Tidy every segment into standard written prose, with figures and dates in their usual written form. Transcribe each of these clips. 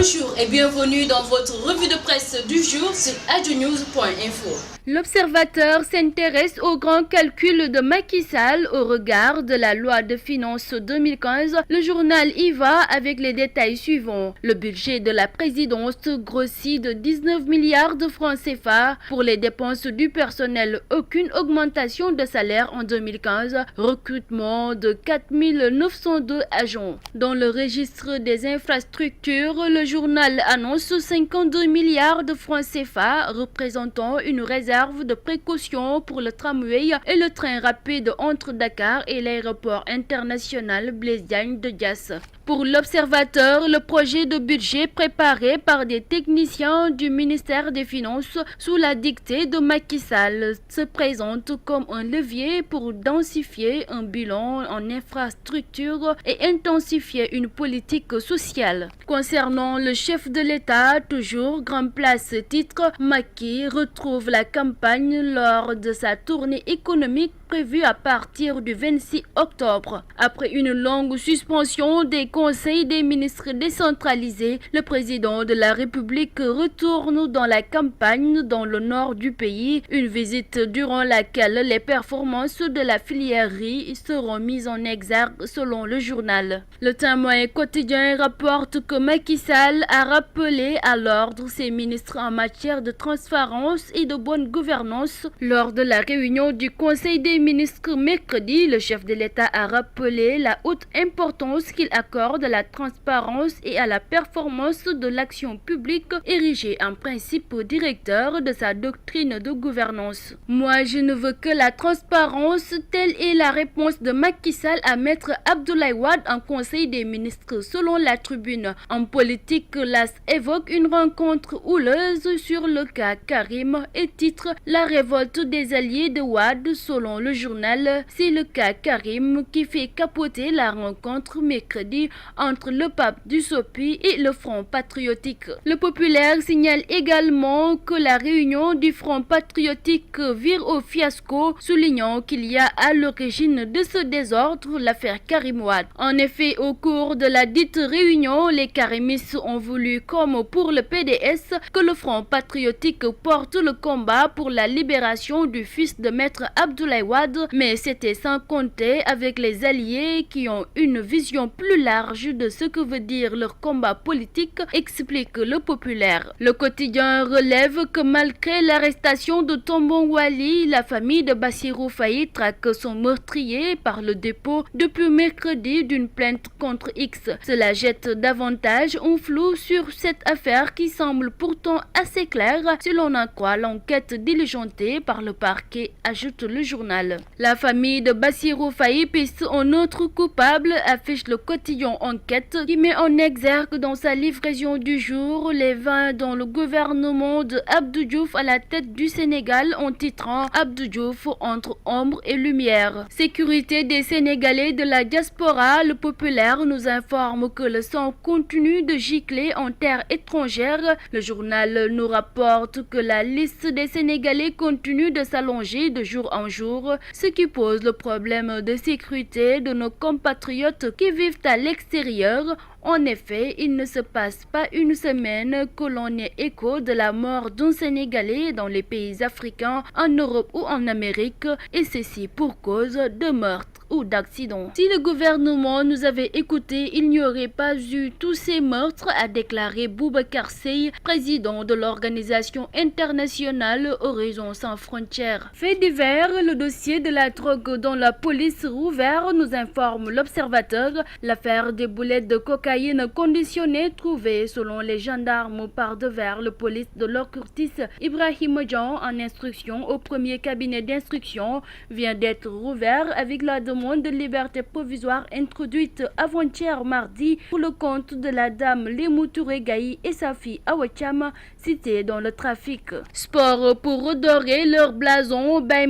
Bonjour et bienvenue dans votre revue de presse du jour sur adjonews.info. L'Observateur s'intéresse au grand calcul de Macky Sall au regard de la loi de finances 2015. Le journal y va avec les détails suivants. Le budget de la présidence grossit de 19 milliards de francs CFA. Pour les dépenses du personnel, aucune augmentation de salaire en 2015. Recrutement de 4902 agents. Dans le registre des infrastructures, le journal annonce 52 milliards de francs CFA, représentant une réserve de précaution pour le tramway et le train rapide entre Dakar et l'aéroport international Blaise Diagne de Diass. Pour l'Observateur, le projet de budget préparé par des techniciens du ministère des Finances sous la dictée de Macky Sall se présente comme un levier pour densifier un bilan en infrastructure et intensifier une politique sociale. Concernant le chef de l'État, toujours grand place titre, Macky retrouve la campagne lors de sa tournée économique prévue à partir du 26 octobre. Après une longue suspension des conseils des ministres décentralisés, le président de la République retourne dans la campagne dans le nord du pays, une visite durant laquelle les performances de la filière riz seront mises en exergue selon le journal. Le Témoin quotidien rapporte que Macky Sall a rappelé à l'ordre ses ministres en matière de transparence et de bonne gouvernance. Lors de la réunion du Conseil des ministres mercredi, le chef de l'État a rappelé la haute importance qu'il accorde à la transparence et à la performance de l'action publique érigée en principe directeur de sa doctrine de gouvernance. Moi, je ne veux que la transparence, telle est la réponse de Macky Sall à Maître Abdoulaye Wade en Conseil des ministres, selon la Tribune. En politique, l'AS évoque une rencontre houleuse sur le cas Karim et titre La révolte des alliés de Wade selon le journal. C'est le cas Karim qui fait capoter la rencontre mercredi entre le pape du Sopi et le Front patriotique. Le Populaire signale également que la réunion du Front patriotique vire au fiasco, soulignant qu'il y a à l'origine de ce désordre l'affaire Karim Wade. En effet, au cours de la dite réunion, les karimistes ont voulu, comme pour le PDS, que le Front patriotique porte le combat pour la libération du fils de Maître Abdoulaye Wade, mais c'était sans compter avec les alliés qui ont une vision plus large de ce que veut dire leur combat politique, explique le Populaire. Le quotidien relève que malgré l'arrestation de Tombong Wali, la famille de Bassirou Faye traque son meurtrier par le dépôt depuis mercredi d'une plainte contre X. Cela jette davantage un flou sur cette affaire qui semble pourtant assez claire si l'on en croit l'enquête diligentée par le parquet, ajoute le journal. La famille de Bassirou Faye piste un autre coupable, affiche le quotidien Enquête qui met en exergue dans sa livraison du jour les vins dont le gouvernement de Abdou Diouf à la tête du Sénégal en titrant Abdou Diouf entre ombre et lumière. Sécurité des Sénégalais de la diaspora, le Populaire nous informe que le sang continue de gicler en terre étrangère. Le journal nous rapporte que la liste des Sénégalais continue de s'allonger de jour en jour, ce qui pose le problème de sécurité de nos compatriotes qui vivent à l'extérieur. En effet, il ne se passe pas une semaine que l'on ait écho de la mort d'un Sénégalais dans les pays africains, en Europe ou en Amérique, et ceci pour cause de meurtre ou d'accident. Si le gouvernement nous avait écoutés, il n'y aurait pas eu tous ces meurtres, a déclaré Boubacar Seye, président de l'organisation internationale Horizon sans frontières. Fait divers, le dossier de la drogue dont la police rouvert, nous informe l'Observateur. L'affaire des boulettes de cocaïne conditionnées trouvées selon les gendarmes par devers le police de l'Ocurtis Ibrahim Jean en instruction au premier cabinet d'instruction vient d'être rouvert avec la demande de liberté provisoire introduite avant-hier mardi pour le compte de la dame Lémou Touré Gaï et sa fille Awacham, citée dans le trafic. Sport pour redorer leur blason, Baye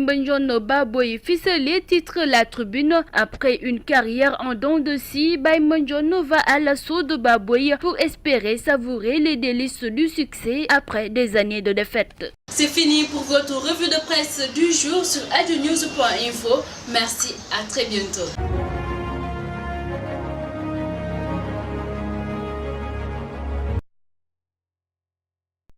Baboy ficelé, titre La Tribune. Après une carrière en dents de scie, Baye va à l'assaut de Baboy pour espérer savourer les délices du succès après des années de défaite. C'est fini pour votre revue de presse du jour sur adjonews.info. Merci, à très bientôt.